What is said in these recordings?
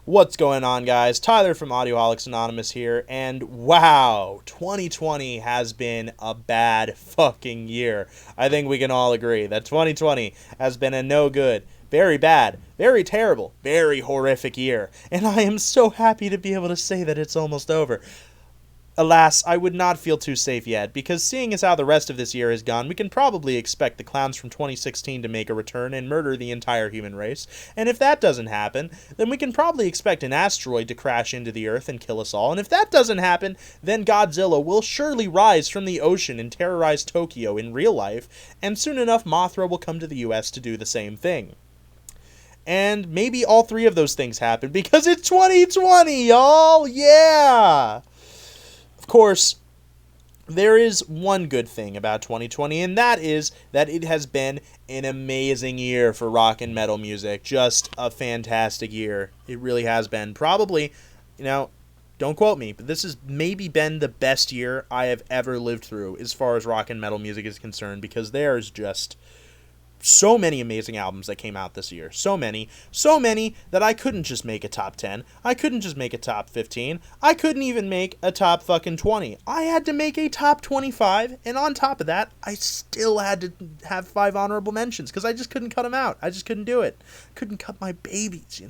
What's going on, guys? Tyler from Audioholics Anonymous here, and wow, 2020 has been a bad fucking year. I think we can all agree that 2020 has been a no good, very bad, very terrible, very horrific year, and I am so happy to be able to say that it's almost over. Alas, I would not feel too safe yet, because seeing as how the rest of this year has gone, we can probably expect the clowns from 2016 to make a return and murder the entire human race. And if that doesn't happen, then we can probably expect an asteroid to crash into the Earth and kill us all. And if that doesn't happen, then Godzilla will surely rise from the ocean and terrorize Tokyo in real life, and soon enough Mothra will come to the US to do the same thing. And maybe all three of those things happen, because it's 2020, y'all! Yeah! Of course, there is one good thing about 2020, and that is that it has been an amazing year for rock and metal music. Just a fantastic year. It really has been. Probably, don't quote me, but this has maybe been the best year I have ever lived through as far as rock and metal music is concerned, because there's just so many amazing albums that came out this year. So many that I couldn't just make a top 10. I couldn't just make a top 15. I couldn't even make a top fucking 20. I had to make a top 25, and on top of that, I still had to have 5 honorable mentions, because I just couldn't cut them out. I just couldn't do it. Couldn't cut my babies,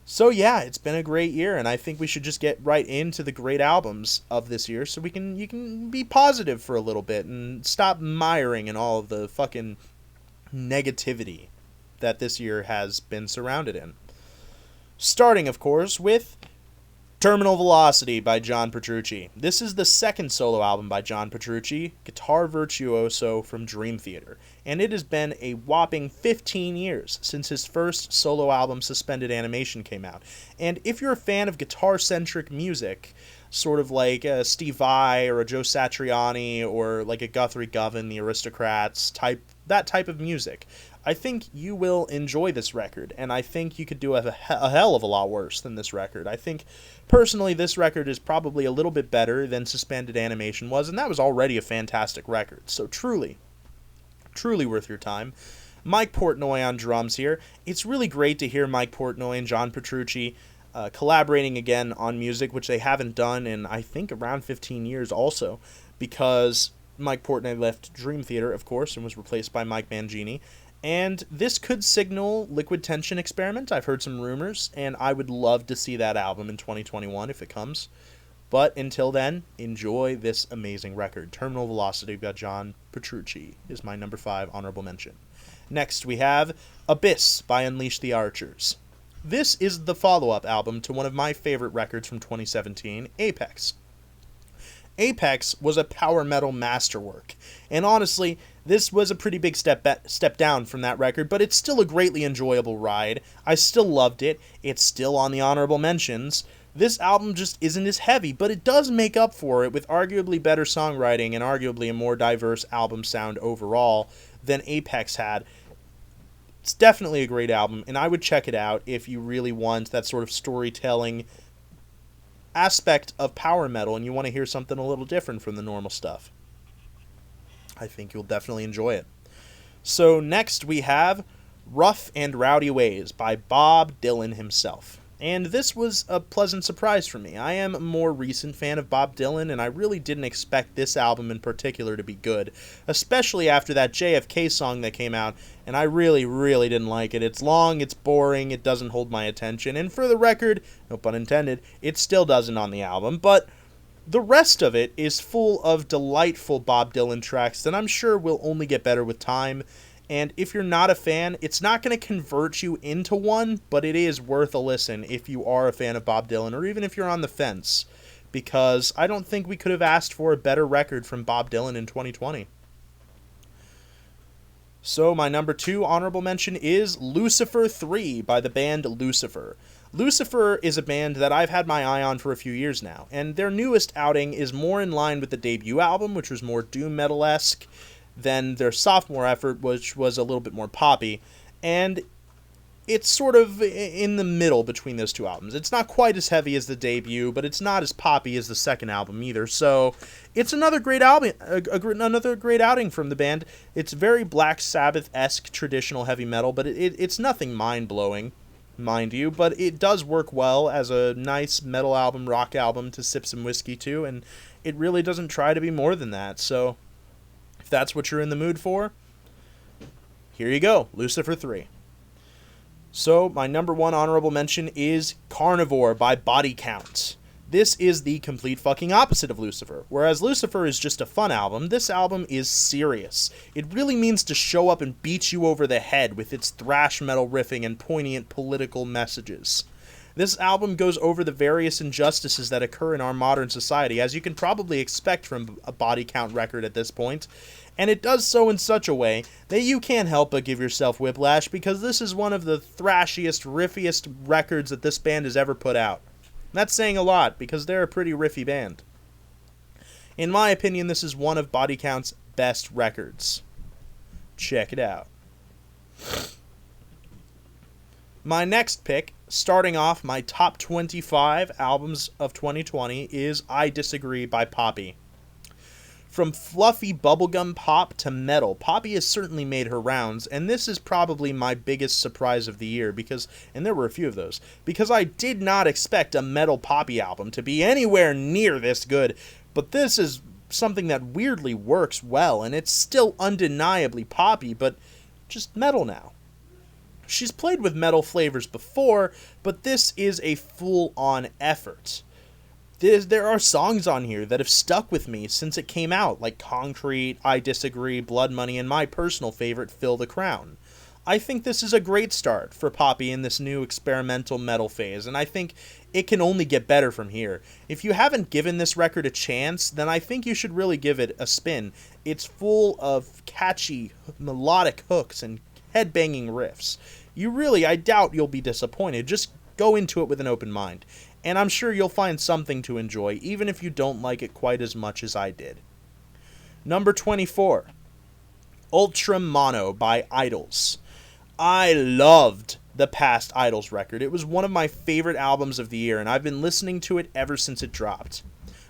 So yeah, it's been a great year, and I think we should just get right into the great albums of this year, so you can be positive for a little bit and stop miring in all of the fucking negativity that this year has been surrounded in. Starting, of course, with Terminal Velocity by John Petrucci. This is the second solo album by John Petrucci, guitar virtuoso from Dream Theater, and it has been a whopping 15 years since his first solo album, Suspended Animation, came out. And if you're a fan of guitar-centric music, sort of like a Steve Vai or a Joe Satriani or like a Guthrie Govan, the Aristocrats, that type of music, I think you will enjoy this record, and I think you could do a hell of a lot worse than this record. I think, personally, this record is probably a little bit better than Suspended Animation was, and that was already a fantastic record. So truly worth your time. Mike Portnoy on drums here. It's really great to hear Mike Portnoy and John Petrucci collaborating again on music, which they haven't done in, I think, around 15 years also, because Mike Portnoy left Dream Theater, of course, and was replaced by Mike Mangini. And this could signal Liquid Tension Experiment. I've heard some rumors, and I would love to see that album in 2021 if it comes. But until then, enjoy this amazing record. Terminal Velocity by John Petrucci is my number 5 honorable mention. Next, we have Abyss by Unleash the Archers. This is the follow-up album to one of my favorite records from 2017, Apex. Apex was a power metal masterwork, and honestly, this was a pretty big step down from that record, but it's still a greatly enjoyable ride. I still loved it. It's still on the honorable mentions. This album just isn't as heavy, but it does make up for it with arguably better songwriting and arguably a more diverse album sound overall than Apex had. It's definitely a great album, and I would check it out if you really want that sort of storytelling aspect of power metal and you want to hear something a little different from the normal stuff. I think you'll definitely enjoy it. So next we have Rough and Rowdy Ways by Bob Dylan himself. And this was a pleasant surprise for me. I am a more recent fan of Bob Dylan, and I really didn't expect this album in particular to be good, especially after that JFK song that came out, and I really didn't like it. It's long, it's boring, it doesn't hold my attention, and for the record, no pun intended, it still doesn't on the album, but the rest of it is full of delightful Bob Dylan tracks that I'm sure will only get better with time. And if you're not a fan, it's not going to convert you into one, but it is worth a listen if you are a fan of Bob Dylan, or even if you're on the fence, because I don't think we could have asked for a better record from Bob Dylan in 2020. So my number 2 honorable mention is Lucifer 3 by the band Lucifer. Lucifer is a band that I've had my eye on for a few years now, and their newest outing is more in line with the debut album, which was more doom metal-esque, than their sophomore effort, which was a little bit more poppy, and it's sort of in the middle between those two albums. It's not quite as heavy as the debut, but it's not as poppy as the second album either, so it's another great album, another great outing from the band. It's very Black Sabbath-esque traditional heavy metal, but it's nothing mind-blowing. mind you, but it does work well as a nice metal album, rock album to sip some whiskey to, and it really doesn't try to be more than that. So if that's what you're in the mood for, here you go, Lucifer 3. So my number one honorable mention is Carnivore by Body Count. This is the complete fucking opposite of Lucifer. Whereas Lucifer is just a fun album, this album is serious. It really means to show up and beat you over the head with its thrash metal riffing and poignant political messages. This album goes over the various injustices that occur in our modern society, as you can probably expect from a Body Count record at this point, and it does so in such a way that you can't help but give yourself whiplash, because this is one of the thrashiest, riffiest records that this band has ever put out. That's saying a lot, because they're a pretty riffy band. In my opinion, this is one of Body Count's best records. Check it out. My next pick, starting off my top 25 albums of 2020, is I Disagree by Poppy. From fluffy bubblegum pop to metal, Poppy has certainly made her rounds, and this is probably my biggest surprise of the year, because, and there were a few of those, because I did not expect a metal Poppy album to be anywhere near this good, but this is something that weirdly works well, and it's still undeniably Poppy, but just metal now. She's played with metal flavors before, but this is a full-on effort. There are songs on here that have stuck with me since it came out, like Concrete, I Disagree, Blood Money, and my personal favorite, Fill the Crown. I think this is a great start for Poppy in this new experimental metal phase, and I think it can only get better from here. If you haven't given this record a chance, then I think you should really give it a spin. It's full of catchy, melodic hooks and head-banging riffs. I doubt you'll be disappointed. Just go into it with an open mind. And I'm sure you'll find something to enjoy, even if you don't like it quite as much as I did. Number 24, Ultra Mono by Idols. I loved the past Idols record. It was one of my favorite albums of the year, and I've been listening to it ever since it dropped.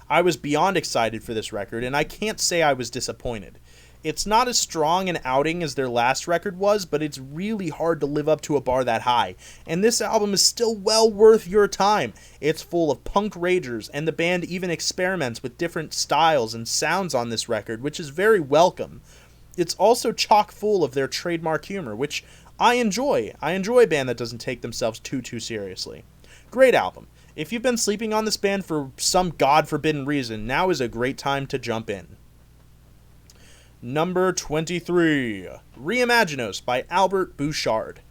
I was beyond excited for this record, and I can't say I was disappointed. It's not as strong an outing as their last record was, but it's really hard to live up to a bar that high. And this album is still well worth your time. It's full of punk ragers, and the band even experiments with different styles and sounds on this record, which is very welcome. It's also chock full of their trademark humor, which I enjoy. I enjoy a band that doesn't take themselves too seriously. Great album. If you've been sleeping on this band for some god-forbidden reason, now is a great time to jump in. Number 23, Reimaginos by Albert Bouchard.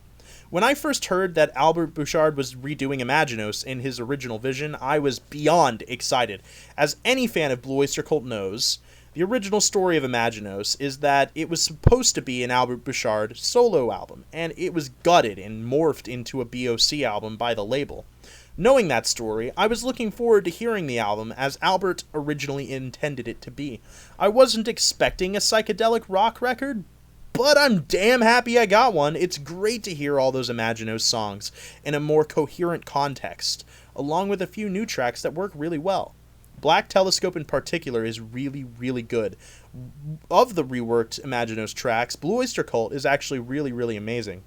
When I first heard that Albert Bouchard was redoing Imaginos in his original vision, I was beyond excited. As any fan of Blue Oyster Cult knows, the original story of Imaginos is that it was supposed to be an Albert Bouchard solo album, and it was gutted and morphed into a BOC album by the label. Knowing that story, I was looking forward to hearing the album as Albert originally intended it to be. I wasn't expecting a psychedelic rock record, but I'm damn happy I got one. It's great to hear all those Imaginos songs in a more coherent context, along with a few new tracks that work really well. Black Telescope in particular is really, really good. Of the reworked Imaginos tracks, Blue Oyster Cult is actually really, really amazing.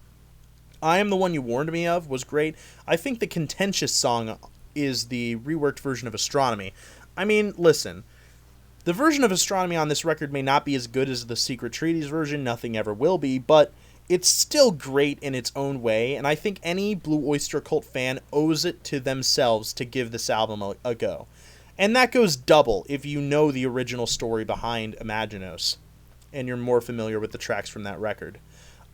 I Am the One You Warned Me Of was great. I think the contentious song is the reworked version of Astronomy. I mean, listen, the version of Astronomy on this record may not be as good as the Secret Treaties version, nothing ever will be, but it's still great in its own way, and I think any Blue Oyster Cult fan owes it to themselves to give this album a go. And that goes double if you know the original story behind Imaginos, and you're more familiar with the tracks from that record.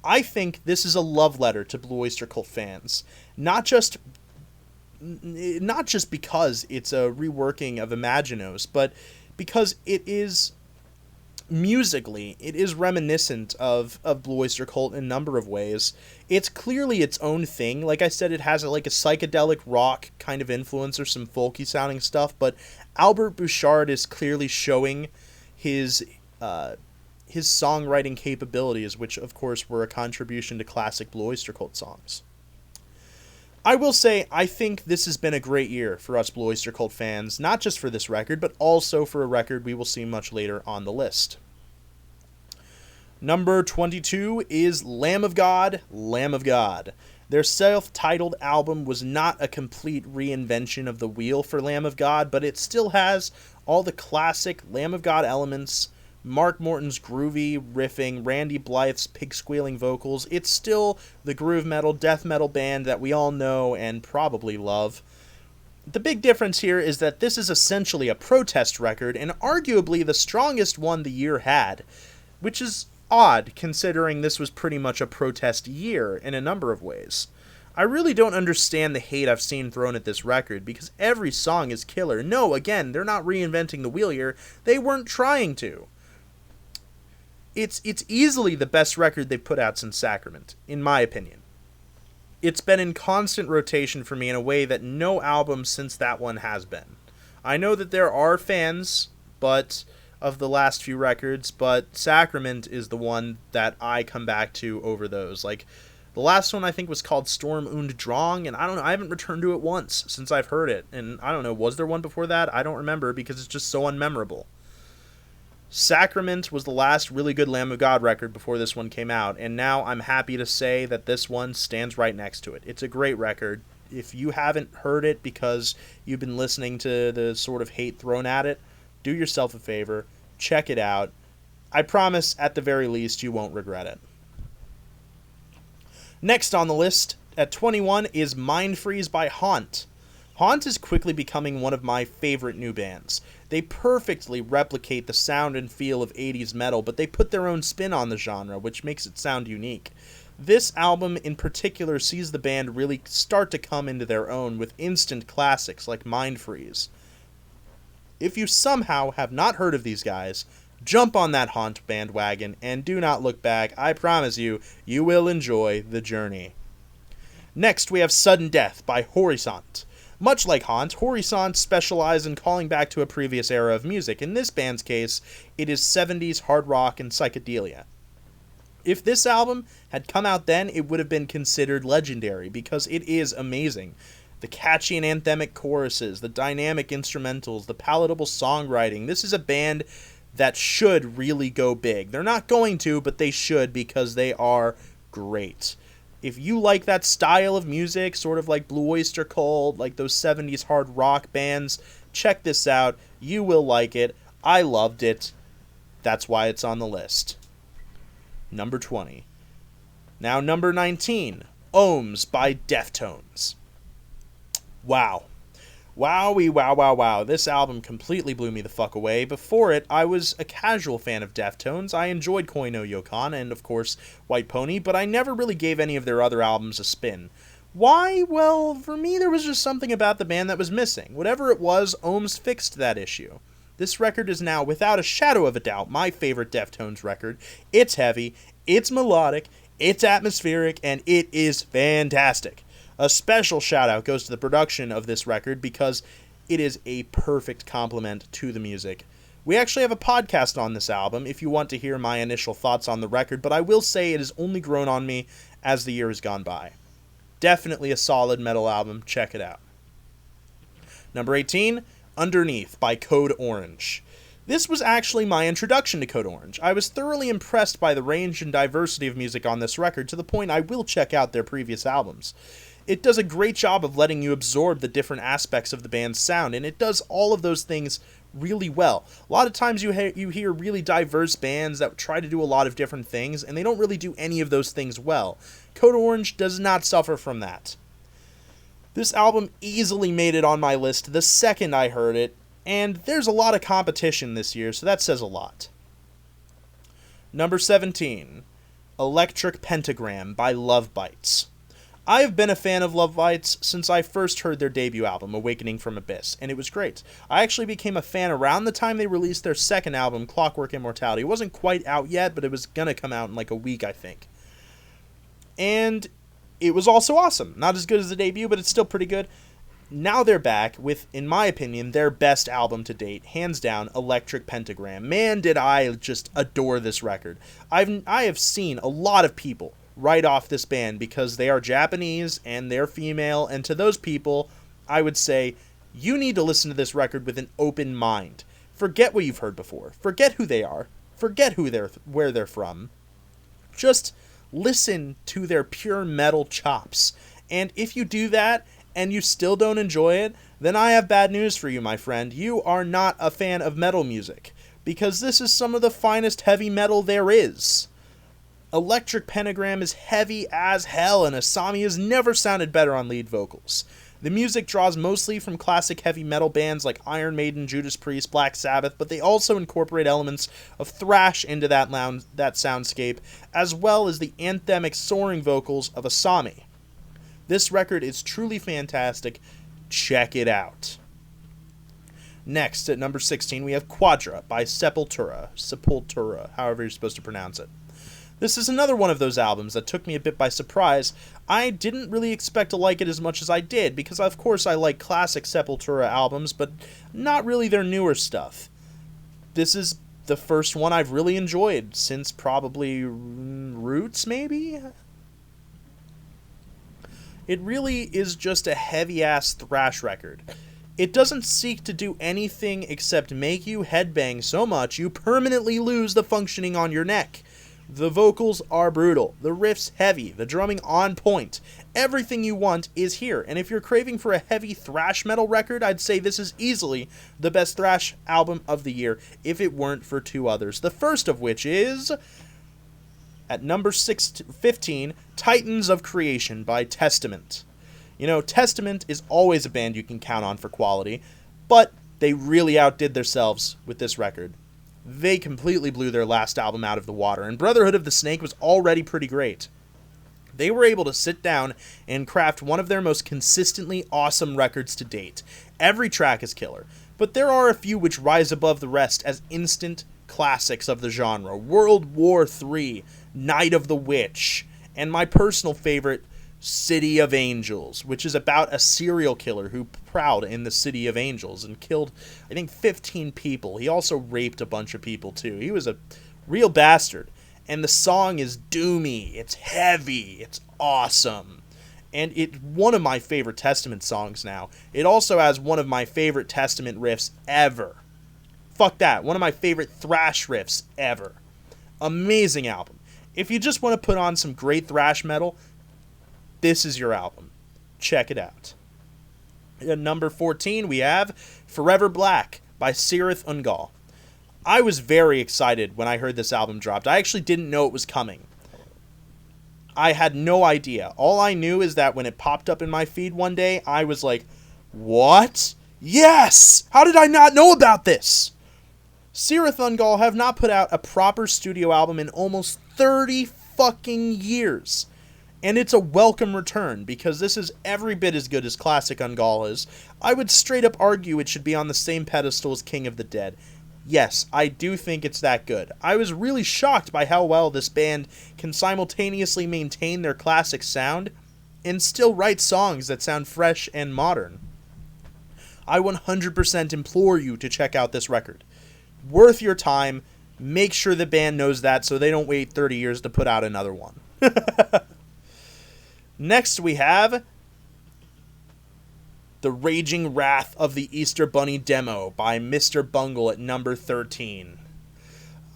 I think this is a love letter to Blue Oyster Cult fans, not just because it's a reworking of Imaginos, but because it is musically, it is reminiscent of Blue Oyster Cult in a number of ways. It's clearly its own thing. Like I said, it has a psychedelic rock kind of influence or some folky sounding stuff, but Albert Bouchard is clearly showing his songwriting capabilities, which of course were a contribution to classic Blue Oyster Cult songs. I will say, I think this has been a great year for us Blue Oyster Cult fans, not just for this record, but also for a record we will see much later on the list. Number 22 is Lamb of God, Lamb of God. Their self-titled album was not a complete reinvention of the wheel for Lamb of God, but it still has all the classic Lamb of God elements, Mark Morton's groovy riffing, Randy Blythe's pig-squealing vocals. It's still the groove metal, death metal band that we all know and probably love. The big difference here is that this is essentially a protest record, and arguably the strongest one the year had, which is odd considering this was pretty much a protest year in a number of ways. I really don't understand the hate I've seen thrown at this record, because every song is killer. No, again, they're not reinventing the wheel here. They weren't trying to. It's easily the best record they've put out since Sacrament, in my opinion. It's been in constant rotation for me in a way that no album since that one has been. I know that there are fans of the last few records, but Sacrament is the one that I come back to over those. Like, the last one I think was called Sturm und Drang, and I don't know, I haven't returned to it once since I've heard it. And I don't know, was there one before that? I don't remember because it's just so unmemorable. Sacrament was the last really good Lamb of God record before this one came out, and now I'm happy to say that this one stands right next to it. It's a great record. If you haven't heard it because you've been listening to the sort of hate thrown at it, do yourself a favor, check it out. I promise, at the very least, you won't regret it. Next on the list, at 21, is Mind Freeze by Haunt. Haunt is quickly becoming one of my favorite new bands. They perfectly replicate the sound and feel of 80s metal, but they put their own spin on the genre, which makes it sound unique. This album in particular sees the band really start to come into their own with instant classics like Mind Freeze. If you somehow have not heard of these guys, jump on that Haunt bandwagon and do not look back. I promise you, you will enjoy the journey. Next, we have Sudden Death by Horizonte. Much like Haunt, Horizonte specialize in calling back to a previous era of music. In this band's case, it is 70s hard rock and psychedelia. If this album had come out then, it would have been considered legendary because it is amazing. The catchy and anthemic choruses, the dynamic instrumentals, the palatable songwriting. This is a band that should really go big. They're not going to, but they should because they are great. If you like that style of music, sort of like Blue Oyster Cult, like those 70s hard rock bands, check this out. You will like it. I loved it. That's why it's on the list. Number 20. Now number 19, Ohms by Deftones. Wow. Wowie, wow, wow, wow. This album completely blew me the fuck away. Before it, I was a casual fan of Deftones. I enjoyed Koi no Yokan and, of course, White Pony, but I never really gave any of their other albums a spin. Why? Well, for me, there was just something about the band that was missing. Whatever it was, Ohms fixed that issue. This record is now, without a shadow of a doubt, my favorite Deftones record. It's heavy, it's melodic, it's atmospheric, and it is fantastic. A special shout out goes to the production of this record because it is a perfect complement to the music. We actually have a podcast on this album if you want to hear my initial thoughts on the record, but I will say it has only grown on me as the year has gone by. Definitely a solid metal album. Check it out. Number 18, Underneath by Code Orange. This was actually my introduction to Code Orange. I was thoroughly impressed by the range and diversity of music on this record to the point I will check out their previous albums. It does a great job of letting you absorb the different aspects of the band's sound, and it does all of those things really well. A lot of times you hear really diverse bands that try to do a lot of different things, and they don't really do any of those things well. Code Orange does not suffer from that. This album easily made it on my list the second I heard it, and there's a lot of competition this year, so that says a lot. Number 17, Electric Pentagram by Love Bites. I have been a fan of Love Bites since I first heard their debut album, Awakening from Abyss, and it was great. I actually became a fan around the time they released their second album, Clockwork Immortality. It wasn't quite out yet, but it was gonna come out in like a week, I think. And it was also awesome. Not as good as the debut, but it's still pretty good. Now they're back with, in my opinion, their best album to date, hands down, Electric Pentagram. Man, did I just adore this record. I have seen a lot of people write off this band because they are Japanese and they're female, and to those people, I would say, you need to listen to this record with an open mind. Forget what you've heard before. Forget who they are. Forget where they're from. Just Listen to their pure metal chops. And if you do that and you still don't enjoy it, then I have bad news for you, my friend. You are not a fan of metal music, because this is some of the finest heavy metal there is. Electric Pentagram is heavy as hell, and Asami has never sounded better on lead vocals. The music draws mostly from classic heavy metal bands like Iron Maiden, Judas Priest, Black Sabbath, but they also incorporate elements of thrash into that soundscape, as well as the anthemic soaring vocals of Asami. This record is truly fantastic. Check it out. Next, at number 16, we have Quadra by Sepultura, however you're supposed to pronounce it. This is another one of those albums that took me a bit by surprise. I didn't really expect to like it as much as I did, because of course I like classic Sepultura albums, but not really their newer stuff. This is the first one I've really enjoyed since probably Roots, maybe? It really is just a heavy-ass thrash record. It doesn't seek to do anything except make you headbang so much you permanently lose the functioning on your neck. The vocals are brutal, the riffs heavy, the drumming on point. Everything you want is here, and if you're craving for a heavy thrash metal record, I'd say this is easily the best thrash album of the year, if it weren't for two others. The first of which is, at number 15, Titans of Creation by Testament. You know, Testament is always a band you can count on for quality, but they really outdid themselves with this record. They completely blew their last album out of the water, and Brotherhood of the Snake was already pretty great. They were able to sit down and craft one of their most consistently awesome records to date. Every track is killer, but there are a few which rise above the rest as instant classics of the genre. World War III, Night of the Witch, and my personal favorite, City of Angels, which is about a serial killer who prowled in the City of Angels and killed, I think, 15 people. He also raped a bunch of people, too. He was a real bastard. And the song is doomy, it's heavy, it's awesome. And it's one of my favorite Testament songs now. It also has one of my favorite Testament riffs ever. Fuck that, one of my favorite thrash riffs ever. Amazing album. If you just want to put on some great thrash metal, this is your album. Check it out. At number 14, we have Forever Black by Cirith Ungol. I was very excited when I heard this album dropped. I actually didn't know it was coming. I had no idea. All I knew is that when it popped up in my feed one day, I was like, what? Yes! How did I not know about this? Cirith Ungol have not put out a proper studio album in almost 30 fucking years. And it's a welcome return, because this is every bit as good as classic Ungol is. I would straight up argue it should be on the same pedestal as King of the Dead. Yes, I do think it's that good. I was really shocked by how well this band can simultaneously maintain their classic sound and still write songs that sound fresh and modern. I 100% implore you to check out this record. Worth your time. Make sure the band knows that so they don't wait 30 years to put out another one. Next we have The Raging Wrath of the Easter Bunny Demo by Mr. Bungle at number 13.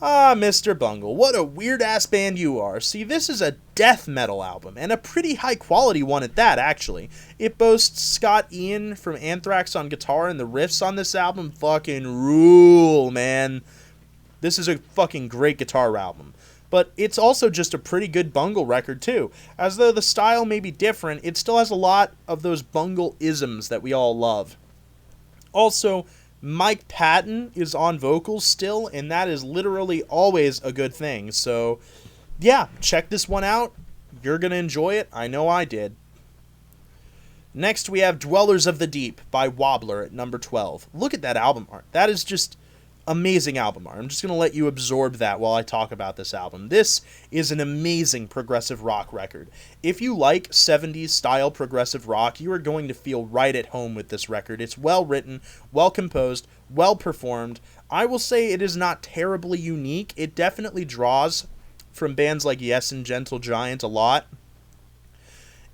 Ah, Mr. Bungle, what a weird-ass band you are. See, this is a death metal album, and a pretty high-quality one at that, actually. It boasts Scott Ian from Anthrax on guitar, and the riffs on this album fucking rule, man. This is a fucking great guitar album. But it's also just a pretty good Bungle record, too. As though the style may be different, it still has a lot of those Bungle-isms that we all love. Also, Mike Patton is on vocals still, and that is literally always a good thing. So, yeah, check this one out. You're going to enjoy it. I know I did. Next, we have Dwellers of the Deep by Wobbler at number 12. Look at that album art. That is just amazing album art. I'm just going to let you absorb that while I talk about this album. This is an amazing progressive rock record. If you like 70s style progressive rock, you are going to feel right at home with this record. It's well written, well composed, well performed. I will say it is not terribly unique. It definitely draws from bands like Yes and Gentle Giant a lot.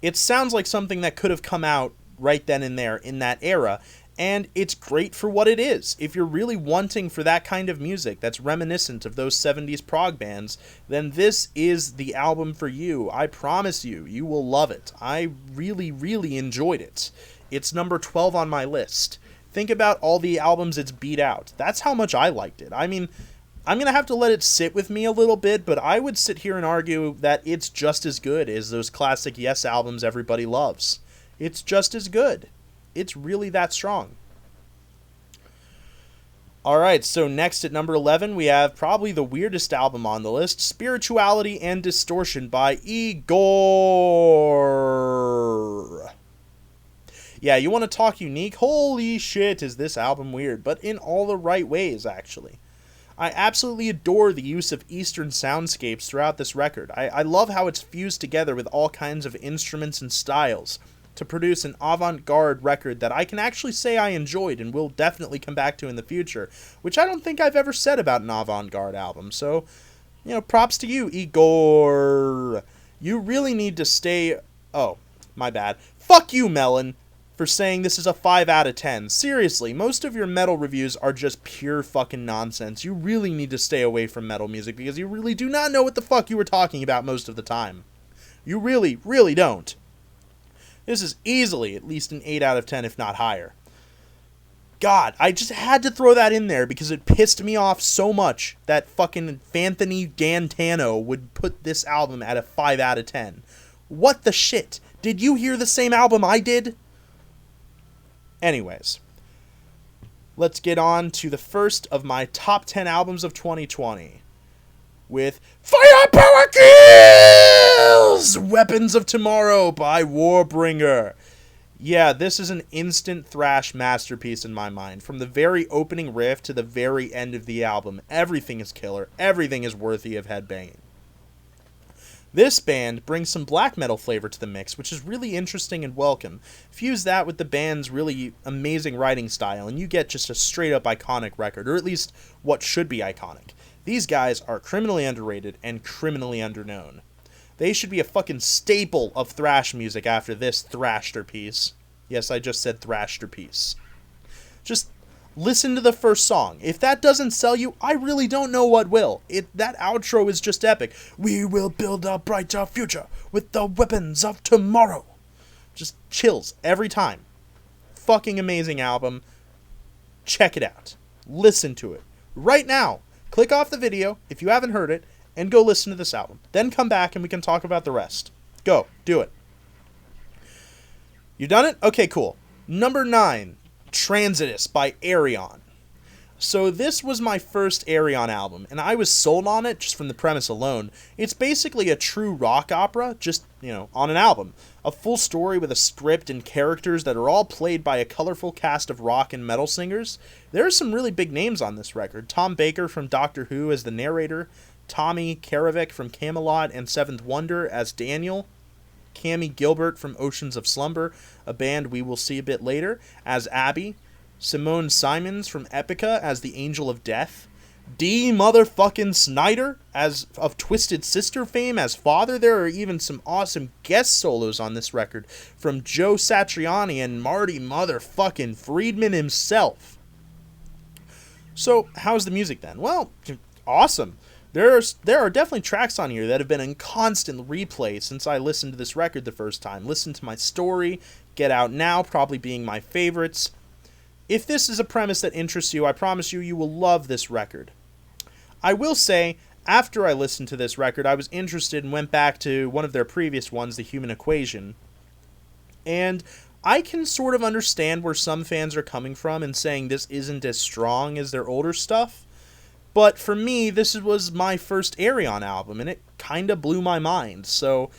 It sounds like something that could have come out right then and there in that era. And it's great for what it is. If you're really wanting for that kind of music that's reminiscent of those 70s prog bands, then this is the album for you. I promise you, you will love it. I really, really enjoyed it. It's number 12 on my list. Think about all the albums it's beat out. That's how much I liked it. I mean, I'm going to have to let it sit with me a little bit, but I would sit here and argue that it's just as good as those classic Yes albums everybody loves. It's just as good. It's really that strong. Alright, so next at number 11, we have probably the weirdest album on the list, Spirituality and Distortion by Igor. Yeah, you want to talk unique? Holy shit, is this album weird, but in all the right ways, actually. I absolutely adore the use of Eastern soundscapes throughout this record. I love how it's fused together with all kinds of instruments and styles to produce an avant-garde record that I can actually say I enjoyed and will definitely come back to in the future, which I don't think I've ever said about an avant-garde album. So, props to you, Igor. You really need to stay... Oh, my bad. Fuck you, Melon, for saying this is a 5 out of 10. Seriously, most of your metal reviews are just pure fucking nonsense. You really need to stay away from metal music because you really do not know what the fuck you were talking about most of the time. You really, really don't. This is easily at least an 8 out of 10, if not higher. God, I just had to throw that in there because it pissed me off so much that fucking Anthony Gantano would put this album at a 5 out of 10. What the shit? Did you hear the same album I did? Anyways, let's get on to the first of my top 10 albums of 2020. With Firepower Kills! Weapons of Tomorrow by Warbringer. Yeah, this is an instant thrash masterpiece in my mind. From the very opening riff to the very end of the album, everything is killer. Everything is worthy of headbanging. This band brings some black metal flavor to the mix, which is really interesting and welcome. Fuse that with the band's really amazing writing style, and you get just a straight-up iconic record, or at least what should be iconic. These guys are criminally underrated and criminally underknown. They should be a fucking staple of thrash music after this thrashterpiece. Yes, I just said thrashterpiece. Just listen to the first song. If that doesn't sell you, I really don't know what will. That outro is just epic. We will build a brighter future with the weapons of tomorrow. Just chills every time. Fucking amazing album. Check it out. Listen to it. Right now. Click off the video if you haven't heard it and go listen to this album. Then come back and we can talk about the rest. Go. Do it. You done it? Okay, cool. Number 9. Transitus by Arion. So this was my first Arion album, and I was sold on it just from the premise alone. It's basically a true rock opera, just, on an album. A full story with a script and characters that are all played by a colorful cast of rock and metal singers. There are some really big names on this record. Tom Baker from Doctor Who as the narrator, Tommy Karavik from Camelot and Seventh Wonder as Daniel, Cammie Gilbert from Oceans of Slumber, a band we will see a bit later, as Abby, Simone Simons from Epica as the Angel of Death, D. motherfucking Snyder as of Twisted Sister fame as Father. There are even some awesome guest solos on this record from Joe Satriani and Marty motherfucking Friedman himself. So, how's the music then? Well, awesome. There are definitely tracks on here that have been in constant replay since I listened to this record the first time. Listen to My Story, Get Out Now, probably being my favorites. If this is a premise that interests you, I promise you, you will love this record. I will say, after I listened to this record, I was interested and went back to one of their previous ones, The Human Equation. And I can sort of understand where some fans are coming from and saying this isn't as strong as their older stuff. But for me, this was my first Arion album, and it kind of blew my mind. So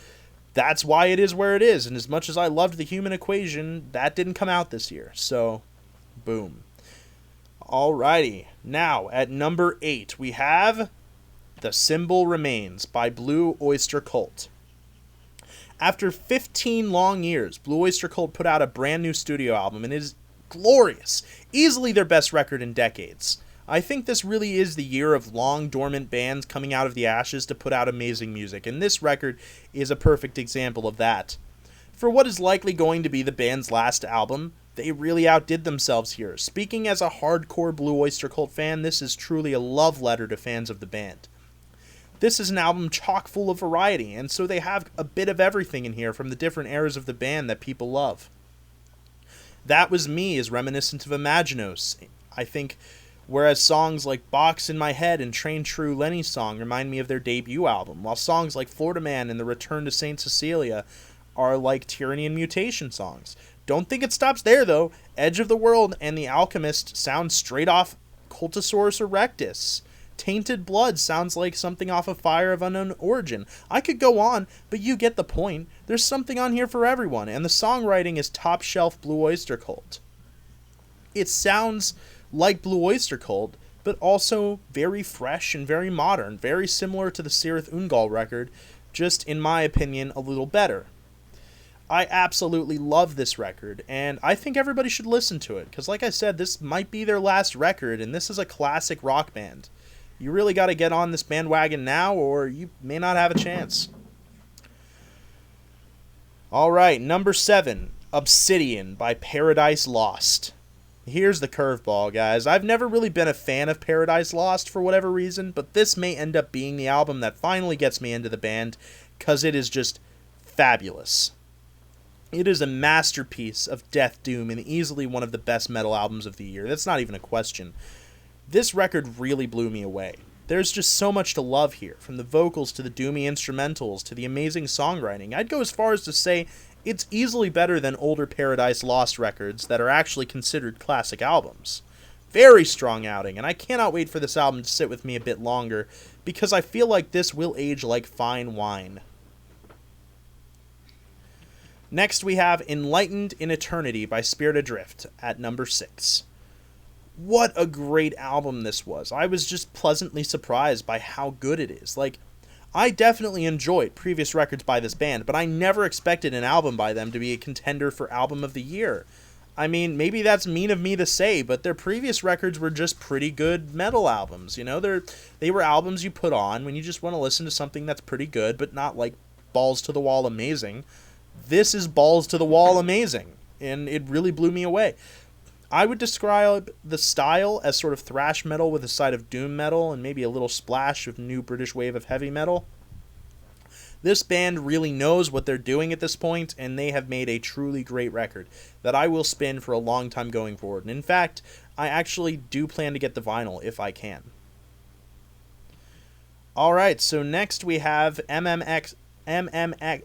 that's why it is where it is. And as much as I loved The Human Equation, that didn't come out this year. So, boom. Alrighty. Now, at number 8, we have The Symbol Remains by Blue Oyster Cult. After 15 long years, Blue Oyster Cult put out a brand new studio album, and it is glorious. Easily their best record in decades. I think this really is the year of long dormant bands coming out of the ashes to put out amazing music, and this record is a perfect example of that. For what is likely going to be the band's last album, They really outdid themselves here. Speaking as a hardcore Blue Oyster Cult fan, this is truly a love letter to fans of the band. This is an album chock full of variety, and so they have a bit of everything in here from the different eras of the band that people love. That Was Me is reminiscent of Imaginos, I think, whereas songs like Box in My Head and Train True Lenny's Song remind me of their debut album, while songs like Florida Man and The Return to St. Cecilia are like Tyranny and Mutation songs. Don't think it stops there, though. Edge of the World and The Alchemist sound straight off Cultosaurus erectus. Tainted Blood sounds like something off of Fire of Unknown Origin. I could go on, but you get the point. There's something on here for everyone, and the songwriting is top shelf Blue Oyster Cult. It sounds like Blue Oyster Cult, but also very fresh and very modern, very similar to the Cirith Ungol record, just, in my opinion, a little better. I absolutely love this record, and I think everybody should listen to it, because like I said, this might be their last record, and this is a classic rock band. You really got to get on this bandwagon now, or you may not have a chance. Alright, number 7, Obsidian by Paradise Lost. Here's the curveball, guys. I've never really been a fan of Paradise Lost for whatever reason, but this may end up being the album that finally gets me into the band, because it is just fabulous. It is a masterpiece of death doom and easily one of the best metal albums of the year. That's not even a question. This record really blew me away. There's just so much to love here, from the vocals to the doomy instrumentals to the amazing songwriting. I'd go as far as to say it's easily better than older Paradise Lost records that are actually considered classic albums. Very strong outing, and I cannot wait for this album to sit with me a bit longer, because I feel like this will age like fine wine. Next we have Enlightened in Eternity by Spirit Adrift at number 6. What a great album this was. I was just pleasantly surprised by how good it is. I definitely enjoyed previous records by this band, but I never expected an album by them to be a contender for Album of the Year. I mean, maybe that's mean of me to say, but their previous records were just pretty good metal albums. You know, they were albums you put on when you just want to listen to something that's pretty good, but not like balls to the wall amazing. This is balls to the wall amazing, and it really blew me away. I would describe the style as sort of thrash metal with a side of doom metal and maybe a little splash of new British wave of heavy metal. This band really knows what they're doing at this point, and they have made a truly great record that I will spin for a long time going forward. And in fact, I actually do plan to get the vinyl if I can. Alright, so next we have MMXX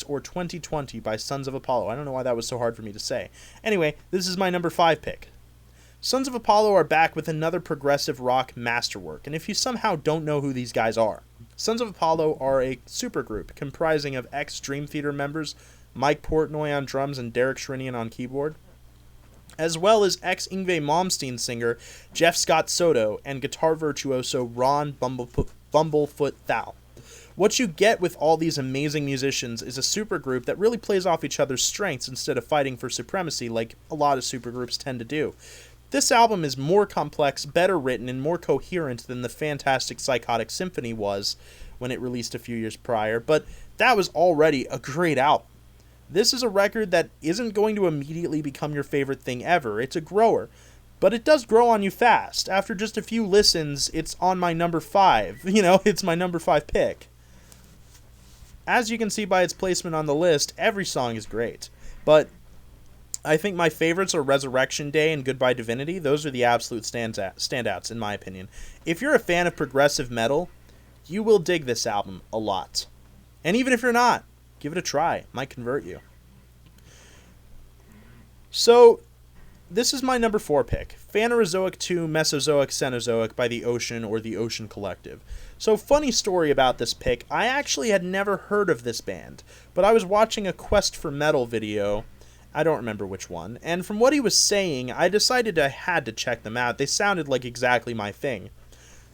or 2020 by Sons of Apollo. I don't know why that was so hard for me to say. Anyway, this is my number 5 pick. Sons of Apollo are back with another progressive rock masterwork, and if you somehow don't know who these guys are, Sons of Apollo are a supergroup comprising of ex-Dream Theater members Mike Portnoy on drums and Derek Shrinian on keyboard, as well as ex-Yngwie Malmsteen singer Jeff Scott Soto and guitar virtuoso Ron Bumblefoot Thal. What you get with all these amazing musicians is a supergroup that really plays off each other's strengths instead of fighting for supremacy like a lot of supergroups tend to do. This album is more complex, better written, and more coherent than the fantastic Psychotic Symphony was when it released a few years prior, but that was already a great album. This is a record that isn't going to immediately become your favorite thing ever. It's a grower, but it does grow on you fast. After just a few listens, it's on my number 5. It's my number 5 pick. As you can see by its placement on the list, every song is great, but I think my favorites are Resurrection Day and Goodbye Divinity. Those are the absolute standouts, in my opinion. If you're a fan of progressive metal, you will dig this album a lot. And even if you're not, give it a try. It might convert you. So, this is my number 4 pick. Phanerozoic 2 Mesozoic Cenozoic by The Ocean or The Ocean Collective. So, funny story about this pick. I actually had never heard of this band, but I was watching a Quest for Metal video. I don't remember which one. And from what he was saying, I decided I had to check them out. They sounded like exactly my thing.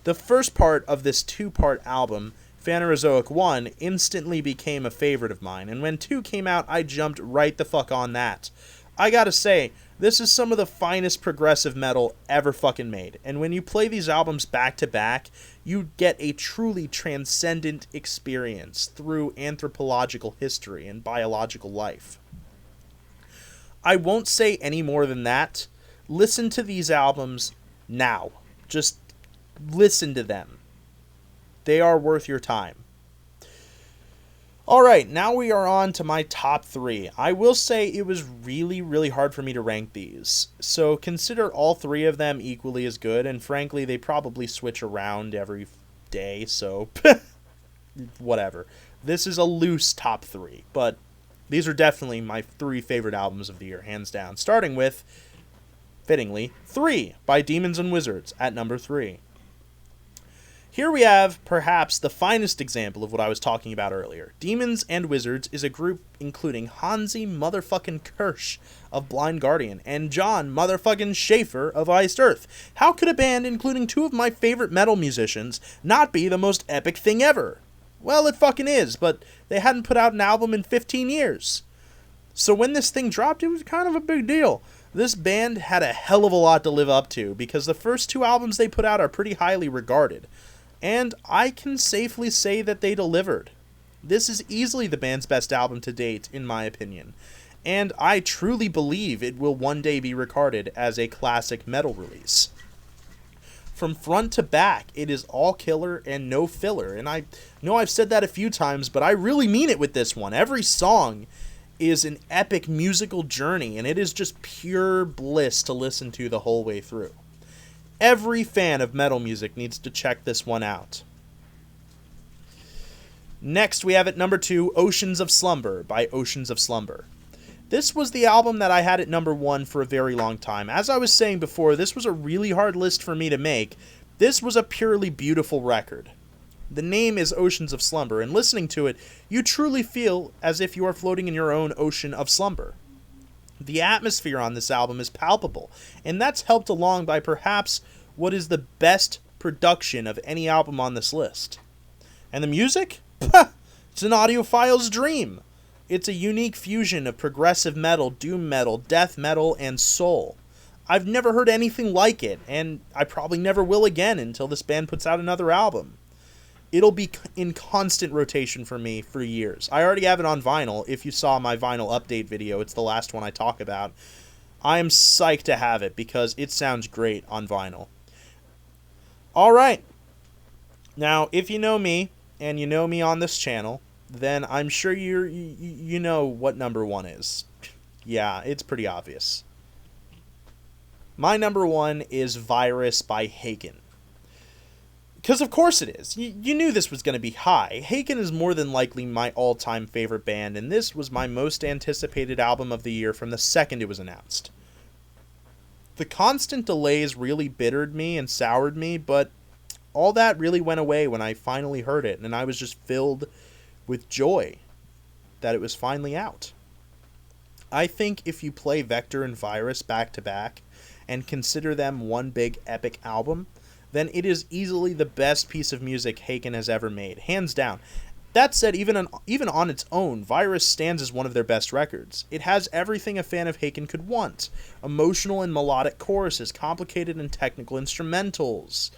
The first part of this 2-part album, Phanerozoic 1, instantly became a favorite of mine. And when 2 came out, I jumped right the fuck on that. I gotta say, this is some of the finest progressive metal ever fucking made. And when you play these albums back to back, you get a truly transcendent experience through anthropological history and biological life. I won't say any more than that. Listen to these albums now. Just listen to them. They are worth your time. Alright, now we are on to my top 3. I will say it was really, really hard for me to rank these. So consider all 3 of them equally as good, and frankly, they probably switch around every day, so whatever. This is a loose top 3, but these are definitely my 3 favorite albums of the year, hands down. Starting with, fittingly, 3 by Demons and Wizards at number 3. Here we have, perhaps, the finest example of what I was talking about earlier. Demons and Wizards is a group including Hansi motherfucking Kirsch of Blind Guardian and John motherfucking Schaefer of Iced Earth. How could a band including 2 of my favorite metal musicians not be the most epic thing ever? Well, it fucking is, but they hadn't put out an album in 15 years. So when this thing dropped, it was kind of a big deal. This band had a hell of a lot to live up to, because the first 2 albums they put out are pretty highly regarded. And I can safely say that they delivered. This is easily the band's best album to date, in my opinion. And I truly believe it will one day be regarded as a classic metal release. From front to back, it is all killer and no filler. And I know I've said that a few times, but I really mean it with this one. Every song is an epic musical journey, and it is just pure bliss to listen to the whole way through. Every fan of metal music needs to check this one out. Next, we have at number 2, Oceans of Slumber by Oceans of Slumber. This was the album that I had at number 1 for a very long time. As I was saying before, this was a really hard list for me to make. This was a purely beautiful record. The name is Oceans of Slumber, and listening to it, you truly feel as if you are floating in your own ocean of slumber. The atmosphere on this album is palpable, and that's helped along by perhaps what is the best production of any album on this list. And the music? It's an audiophile's dream. It's a unique fusion of progressive metal, doom metal, death metal, and soul. I've never heard anything like it, and I probably never will again until this band puts out another album. It'll be in constant rotation for me for years. I already have it on vinyl. If you saw my vinyl update video, it's the last one I talk about. I am psyched to have it because it sounds great on vinyl. Alright. Now, if you know me, and you know me on this channel, then I'm sure you know what number 1 is. Yeah, it's pretty obvious. My number 1 is Virus by Haken. Because of course it is. You knew this was going to be high. Haken is more than likely my all-time favorite band, and this was my most anticipated album of the year from the second it was announced. The constant delays really bittered me and soured me, but all that really went away when I finally heard it, and I was just filled with joy that it was finally out. I think if you play Vector and Virus back to back and consider them one big epic album, then it is easily the best piece of music Haken has ever made, hands down. That said, even on its own, Virus stands as one of their best records. It has everything a fan of Haken could want. Emotional and melodic choruses, complicated and technical instrumentals,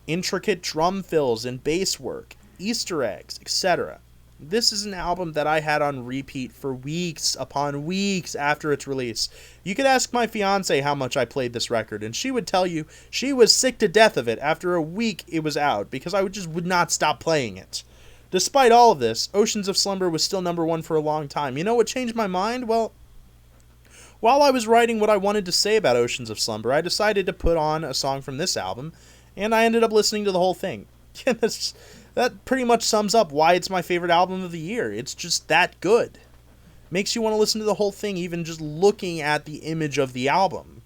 intricate drum fills and bass work, Easter eggs, etc. This is an album that I had on repeat for weeks upon weeks after its release. You could ask my fiance how much I played this record, and she would tell you she was sick to death of it after a week it was out, because I would not stop playing it. Despite all of this, Oceans of Slumber was still number 1 for a long time. You know what changed my mind? Well, while I was writing what I wanted to say about Oceans of Slumber, I decided to put on a song from this album, and I ended up listening to the whole thing. That pretty much sums up why it's my favorite album of the year. It's just that good. Makes you want to listen to the whole thing, even just looking at the image of the album.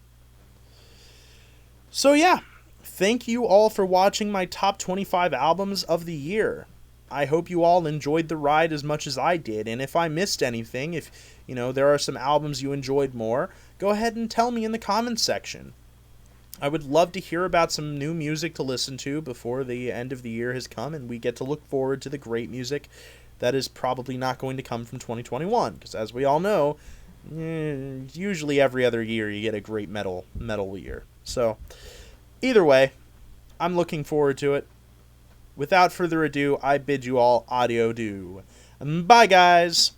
So yeah, thank you all for watching my top 25 albums of the year. I hope you all enjoyed the ride as much as I did, and if I missed anything, if there are some albums you enjoyed more, go ahead and tell me in the comments section. I would love to hear about some new music to listen to before the end of the year has come and we get to look forward to the great music that is probably not going to come from 2021. Because as we all know, usually every other year you get a great metal year. So either way, I'm looking forward to it. Without further ado, I bid you all adieu. Bye, guys!